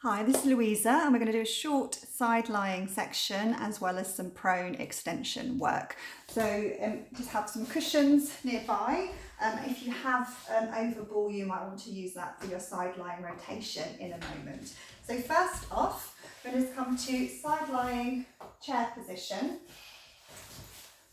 Hi, this is Louisa and we're going to do a short side lying section as well as some prone extension work. So just have some cushions nearby. If you have overball, you might want to use that for your side lying rotation in a moment. So first off, we're going to come to side lying chair position.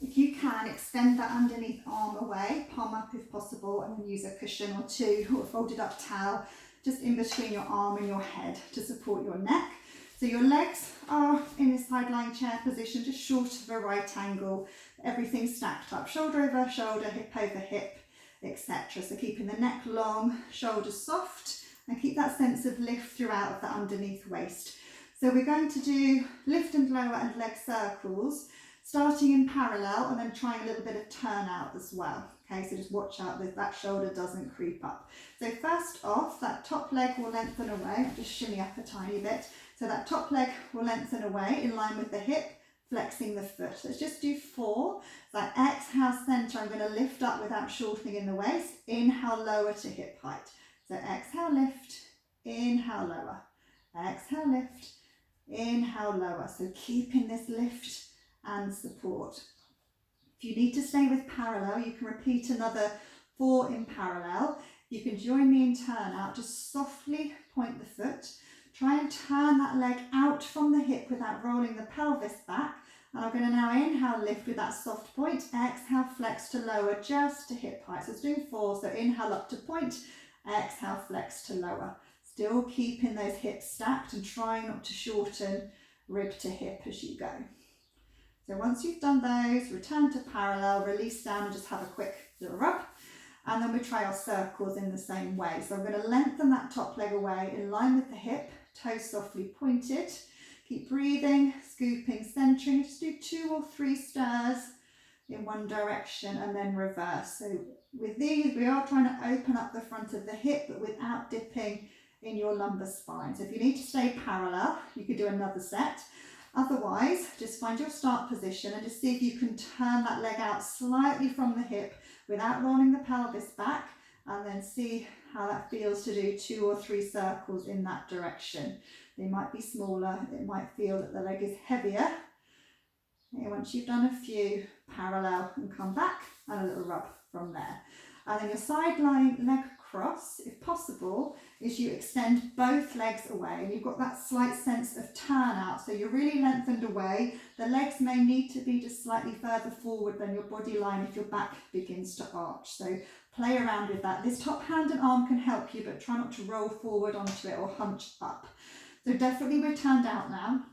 If you can, extend that underneath arm away, palm up if possible, and then use a cushion or two or a folded up towel just in between your arm and your head to support your neck. So your legs are in a side lying chair position, just short of a right angle, everything stacked up, shoulder over shoulder, hip over hip, etc. So keeping the neck long, shoulders soft, and keep that sense of lift throughout of the underneath waist. So we're going to do lift and lower and leg circles, starting in parallel and then trying a little bit of turn out as well. Okay, so just watch out that that shoulder doesn't creep up. So first off, that top leg will lengthen away, just shimmy up a tiny bit. So that top leg will lengthen away in line with the hip, flexing the foot. Let's just do 4. So exhale center, I'm going to lift up without shortening in the waist. Inhale, lower to hip height. So exhale, lift, inhale, lower. Exhale, lift, inhale, lower. So keeping this lift and support. If you need to stay with parallel, you can repeat another 4 in parallel. You can join me in turn out, just softly point the foot. Try and turn that leg out from the hip without rolling the pelvis back. And I'm going to now inhale, lift with that soft point. Exhale, flex to lower just to hip height. So it's doing 4, so inhale up to point, exhale, flex to lower. Still keeping those hips stacked and trying not to shorten rib to hip as you go. So once you've done those, return to parallel, release down and just have a quick little rub. And then we try our circles in the same way. So I'm going to lengthen that top leg away in line with the hip, toes softly pointed. Keep breathing, scooping, centering. Just do 2 or 3 stirs in one direction and then reverse. So with these, we are trying to open up the front of the hip, but without dipping in your lumbar spine. So if you need to stay parallel, you could do another set. Otherwise, just find your start position and just see if you can turn that leg out slightly from the hip without rolling the pelvis back, and then see how that feels to do 2 or 3 circles in that direction. They might be smaller, it might feel that the leg is heavier. And once you've done a few, parallel and come back and a little rub from there. And then your side lying leg cross, if possible, is you extend both legs away and you've got that slight sense of turn out. So you're really lengthened away. The legs may need to be just slightly further forward than your body line if your back begins to arch. So play around with that. This top hand and arm can help you, but try not to roll forward onto it or hunch up. So definitely we're turned out now.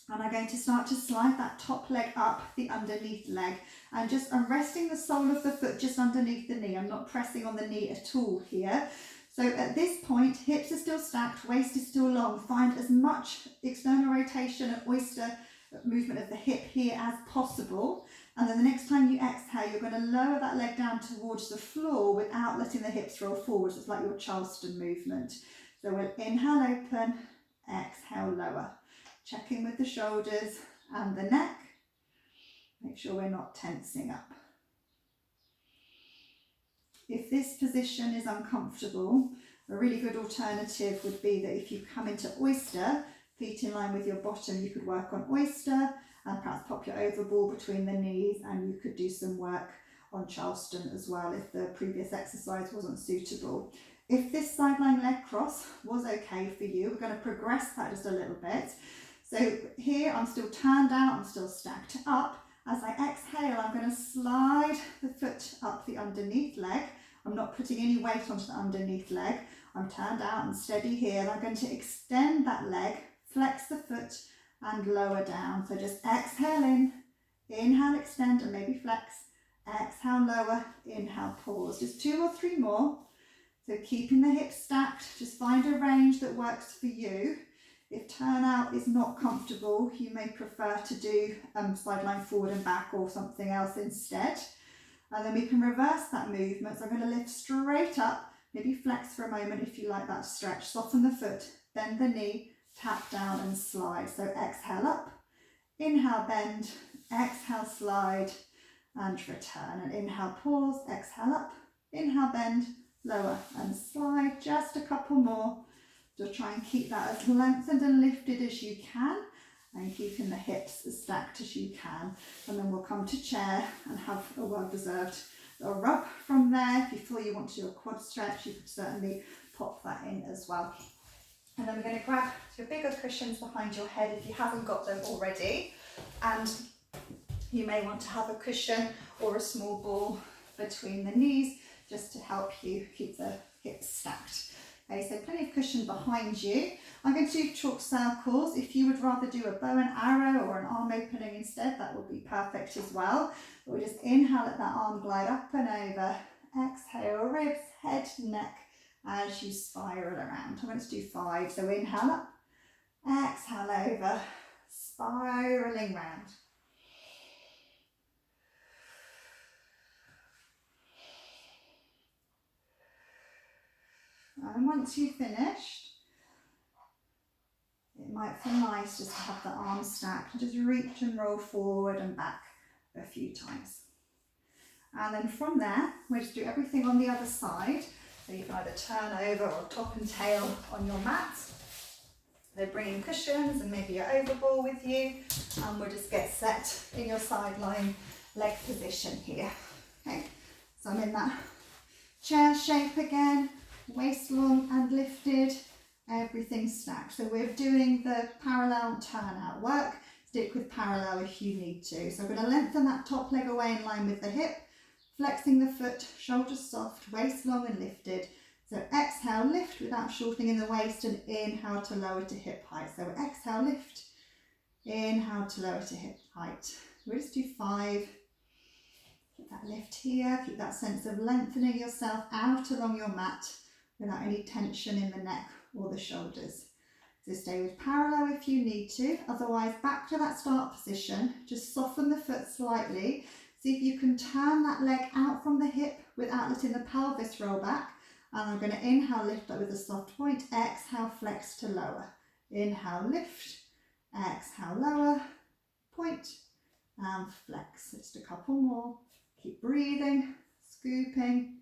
And I'm going to start to slide that top leg up the underneath leg, and just I'm resting the sole of the foot just underneath the knee. I'm not pressing on the knee at all here. So at this point, hips are still stacked, waist is still long. Find as much external rotation and oyster movement of the hip here as possible. And then the next time you exhale, you're going to lower that leg down towards the floor without letting the hips roll forwards. It's like your Charleston movement. So we'll inhale, open, exhale, lower. Checking with the shoulders and the neck. Make sure we're not tensing up. If this position is uncomfortable, a really good alternative would be that if you come into oyster, feet in line with your bottom, you could work on oyster and perhaps pop your overball between the knees, and you could do some work on Charleston as well if the previous exercise wasn't suitable. If this side lying leg cross was okay for you, we're going to progress that just a little bit. So here I'm still turned out, I'm still stacked up. As I exhale, I'm going to slide the foot up the underneath leg. I'm not putting any weight onto the underneath leg. I'm turned out and steady here. And I'm going to extend that leg, flex the foot and lower down. So just exhale in, inhale, extend and maybe flex. Exhale, lower, inhale, pause. Just 2 or 3 more. So keeping the hips stacked, just find a range that works for you. If turnout is not comfortable, you may prefer to do sideline forward and back or something else instead. And then we can reverse that movement. So I'm going to lift straight up, maybe flex for a moment if you like that stretch. Soften the foot, bend the knee, tap down and slide. So exhale up, inhale, bend, exhale, slide and return. And inhale, pause, exhale up, inhale, bend, lower and slide. Just a couple more. Just try and keep that as lengthened and lifted as you can, and keeping the hips as stacked as you can. And then we'll come to chair and have a well-deserved rub from there. If you feel you want to do a quad stretch, you could certainly pop that in as well. And then we're going to grab your bigger cushions behind your head if you haven't got them already. And you may want to have a cushion or a small ball between the knees just to help you keep the hips stacked. Okay, so plenty of cushion behind you. I'm going to do chalk circles. If you would rather do a bow and arrow or an arm opening instead, that would be perfect as well. But we just inhale, let that arm glide up and over. Exhale, ribs, head, neck, as you spiral around. I'm going to do 5. So inhale up, exhale over, spiraling round. And once you've finished, it might feel nice just to have the arms stacked and just reach and roll forward and back a few times. And then from there, we'll just do everything on the other side. So you can either turn over or top and tail on your mat. So bringing cushions and maybe your overball with you. And we'll just get set in your side lying leg position here. Okay, so I'm in that chair shape again. Waist long and lifted, everything stacked. So we're doing the parallel turnout work. Stick with parallel if you need to. So I'm going to lengthen that top leg away in line with the hip, flexing the foot, shoulders soft, waist long and lifted. So exhale, lift without shortening in the waist, and inhale to lower to hip height. So exhale, lift, inhale to lower to hip height. We'll just do 5. Keep that lift here, keep that sense of lengthening yourself out along your mat, without any tension in the neck or the shoulders. So stay with parallel if you need to, otherwise back to that start position, just soften the foot slightly. See if you can turn that leg out from the hip without letting the pelvis roll back. And I'm going to inhale, lift up with a soft point, exhale, flex to lower. Inhale, lift, exhale, lower, point, and flex. Just a couple more. Keep breathing, scooping,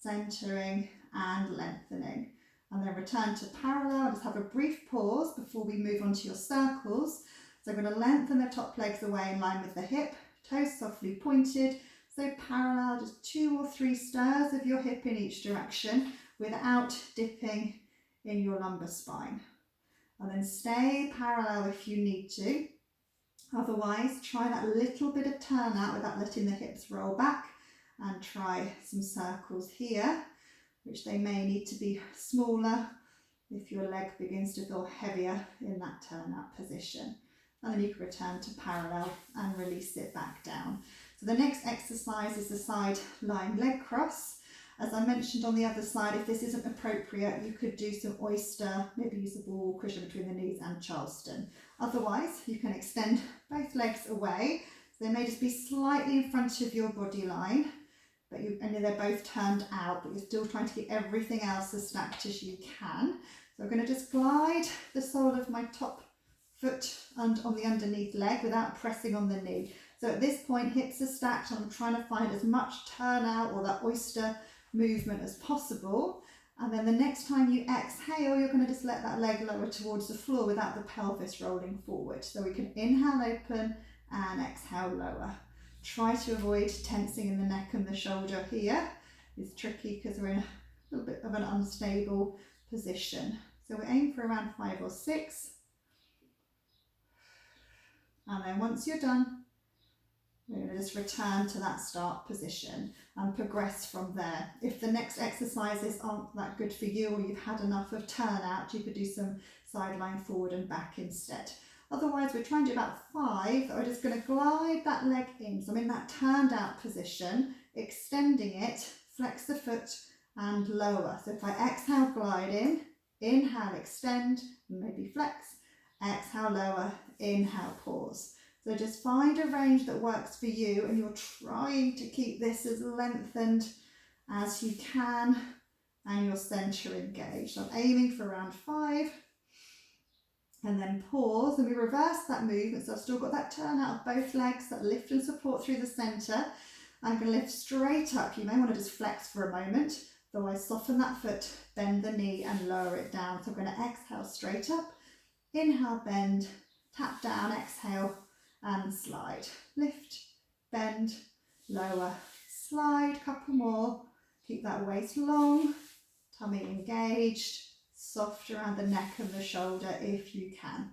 centering, and lengthening. And then return to parallel. Just have a brief pause before we move on to your circles. So I'm going to lengthen the top legs away in line with the hip, toes softly pointed. So parallel, just 2 or 3 stirs of your hip in each direction without dipping in your lumbar spine. And then stay parallel if you need to. Otherwise, try that little bit of turnout without letting the hips roll back, and try some circles here, which they may need to be smaller if your leg begins to feel heavier in that turnout position. And then you can return to parallel and release it back down. So the next exercise is the side lying leg cross. As I mentioned on the other side, if this isn't appropriate, you could do some oyster, maybe use a ball cushion between the knees and Charleston. Otherwise, you can extend both legs away. So they may just be slightly in front of your body line, and they're both turned out, but you're still trying to get everything else as stacked as you can. So I'm going to just glide the sole of my top foot and on the underneath leg without pressing on the knee. So at this point, hips are stacked, and I'm trying to find as much turnout or that oyster movement as possible. And then the next time you exhale, you're going to just let that leg lower towards the floor without the pelvis rolling forward. So we can inhale, open, and exhale, lower. Try to avoid tensing in the neck and the shoulder here. It's tricky because we're in a little bit of an unstable position. So we aim for around 5 or 6. And then once you're done, we're going to just return to that start position and progress from there. If the next exercises aren't that good for you, or you've had enough of turnout, you could do some sideline forward and back instead. Otherwise, we're trying to do about 5. We're just going to glide that leg in. So I'm in that turned out position, extending it, flex the foot and lower. So if I exhale, glide in, inhale, extend, maybe flex, exhale, lower, inhale, pause. So just find a range that works for you, and you're trying to keep this as lengthened as you can and your centre engaged. So I'm aiming for around 5. And then pause, and we reverse that movement. So I've still got that turn out of both legs, that lift and support through the centre. I'm going to lift straight up. You may want to just flex for a moment. Otherwise, soften that foot, bend the knee and lower it down. So we're going to exhale straight up, inhale, bend, tap down, exhale and slide. Lift, bend, lower, slide, couple more. Keep that waist long, tummy engaged, soft around the neck and the shoulder if you can.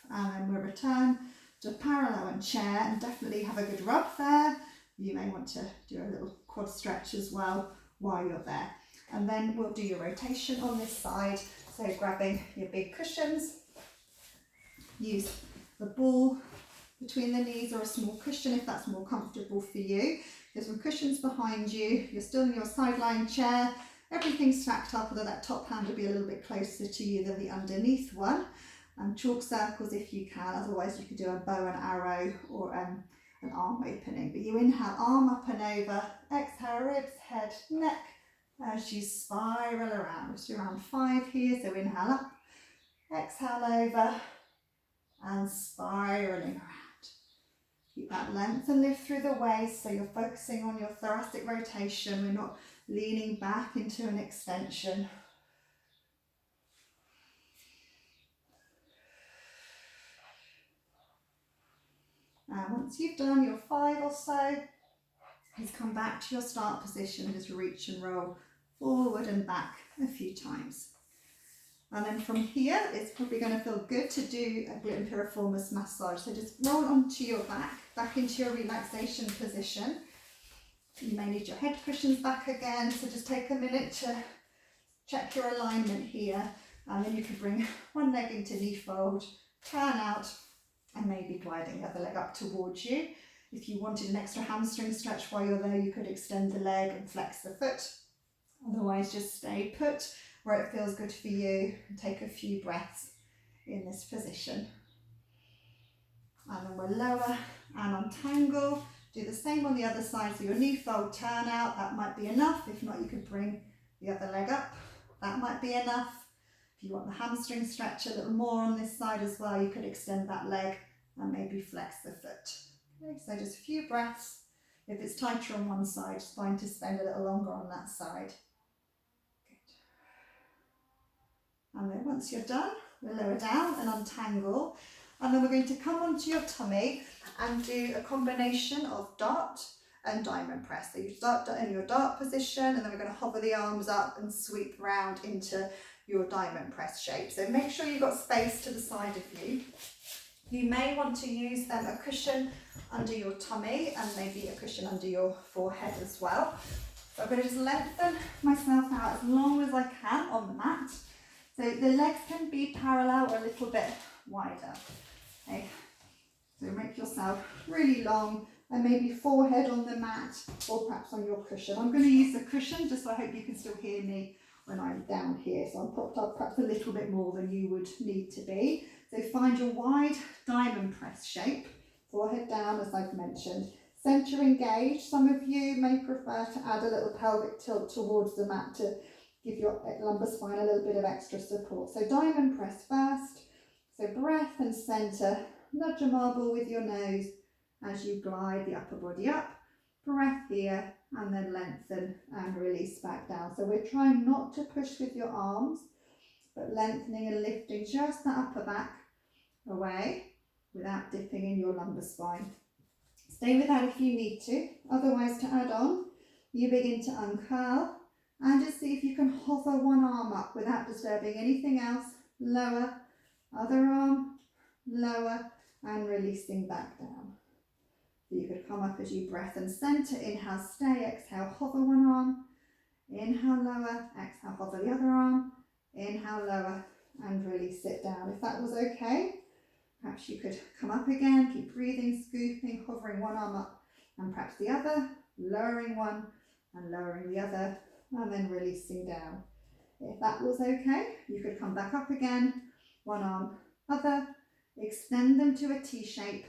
And then we'll return to parallel and chair, and definitely have a good rub there. You may want to do a little quad stretch as well while you're there. And then we'll do your rotation on this side. So grabbing your big cushions, use the ball between the knees or a small cushion if that's more comfortable for you. There's some cushions behind you. You're still in your sideline chair. Everything's stacked up, although that top hand will be a little bit closer to you than the underneath one. And chalk circles if you can, otherwise you could do a bow and arrow or an arm opening. But you inhale, arm up and over, exhale, ribs, head, neck, as you spiral around. Just around 5 here, so inhale up, exhale over, and spiraling around. Keep that length and lift through the waist, so you're focusing on your thoracic rotation. We're not leaning back into an extension. And once you've done your 5 or so, just come back to your start position and just reach and roll forward and back a few times. And then from here, it's probably going to feel good to do a glute and piriformis massage. So just roll onto your back into your relaxation position. You may need your head cushions back again, so just take a minute to check your alignment here. And then you can bring one leg into knee fold, turn out, and maybe gliding the other leg up towards you. If you wanted an extra hamstring stretch while you're there, you could extend the leg and flex the foot. Otherwise, just stay put where it feels good for you and take a few breaths in this position. And then we'll lower and untangle. Do the same on the other side, so your knee fold, turn out, that might be enough. If not, you could bring the other leg up. That might be enough. If you want the hamstring stretch a little more on this side as well, you could extend that leg and maybe flex the foot. Okay, so just a few breaths. If it's tighter on one side, it's fine to spend a little longer on that side. Good. And then once you're done, we'll lower down and untangle. And then we're going to come onto your tummy and do a combination of dart and diamond press. So you start in your dart position, and then we're going to hover the arms up and sweep round into your diamond press shape. So make sure you've got space to the side of you. You may want to use a cushion under your tummy and maybe a cushion under your forehead as well. So I'm going to just lengthen myself out as long as I can on the mat. So the legs can be parallel or a little bit wider. Okay. So make yourself really long and maybe forehead on the mat or perhaps on your cushion. I'm going to use the cushion just so I hope you can still hear me when I'm down here. So I'm propped up perhaps a little bit more than you would need to be. So find your wide diamond press shape, forehead down as I've mentioned. Centre engaged. Some of you may prefer to add a little pelvic tilt towards the mat to give your lumbar spine a little bit of extra support. So diamond press first. So breath and centre. Nudge a marble with your nose as you glide the upper body up. Breath here and then lengthen and release back down. So we're trying not to push with your arms, but lengthening and lifting just the upper back away without dipping in your lumbar spine. Stay with that if you need to. Otherwise, to add on, you begin to uncurl and just see if you can hover one arm up without disturbing anything else. Lower, other arm, lower, and releasing back down. You could come up as you breath and centre. Inhale, stay, exhale, hover one arm. Inhale, lower, exhale, hover the other arm. Inhale, lower, and release it down. If that was okay, perhaps you could come up again, keep breathing, scooping, hovering one arm up and perhaps the other, lowering one and lowering the other, and then releasing down. If that was okay, you could come back up again, one arm, other, extend them to a T shape,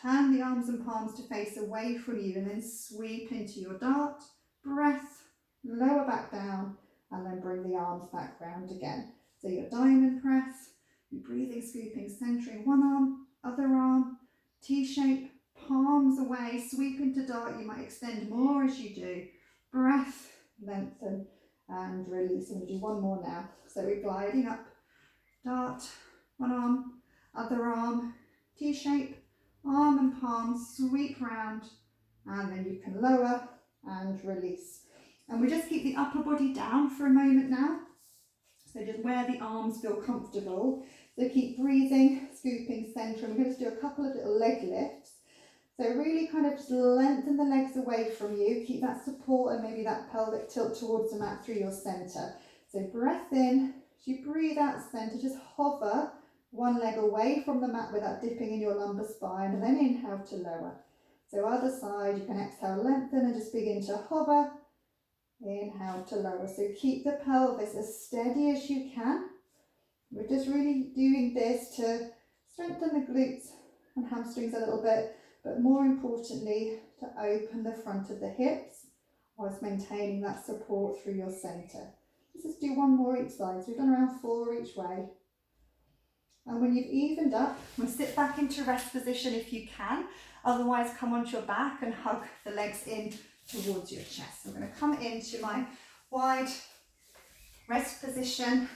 turn the arms and palms to face away from you and then sweep into your dart, breath, lower back down, and then bring the arms back round again. So your diamond press, you're breathing, scooping, centering one arm, other arm, T-shape, palms away, sweep into dart. You might extend more as you do. Breath, lengthen and release. I'm going to do one more now. So we're gliding up, dart, one arm, other arm, T-shape, arm and palm, sweep round, and then you can lower and release. And we just keep the upper body down for a moment now. So just where the arms feel comfortable. So keep breathing, scooping centre. And we're going to do a couple of little leg lifts. So really kind of just lengthen the legs away from you. Keep that support and maybe that pelvic tilt towards the mat through your centre. So breath in, as you breathe out centre, just hover one leg away from the mat without dipping in your lumbar spine, and then inhale to lower. So other side, you can exhale, lengthen and just begin to hover. Inhale to lower. So keep the pelvis as steady as you can. We're just really doing this to strengthen the glutes and hamstrings a little bit, but more importantly, to open the front of the hips whilst maintaining that support through your centre. Let's just do one more each side. So we've done around 4 each way. And when you've evened up, we'll sit back into rest position if you can. Otherwise, come onto your back and hug the legs in towards your chest. So I'm going to come into my wide rest position,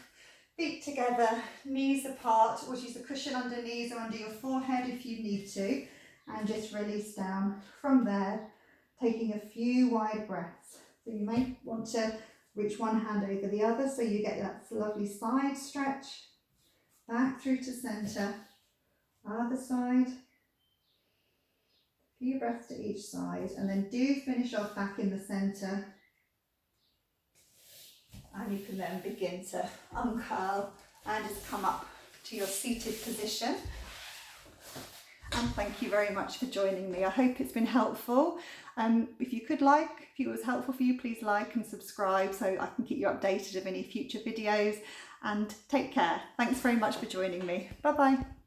feet together, knees apart, or use a cushion underneath or under your forehead if you need to, and just release down from there, taking a few wide breaths. So you may want to reach one hand over the other so you get that lovely side stretch, back through to centre, other side. A few breaths to each side, and then do finish off back in the centre. And you can then begin to uncurl and just come up to your seated position. And thank you very much for joining me. I hope it's been helpful. If it was helpful for you, please like and subscribe so I can keep you updated of any future videos. And take care. Thanks very much for joining me. Bye bye.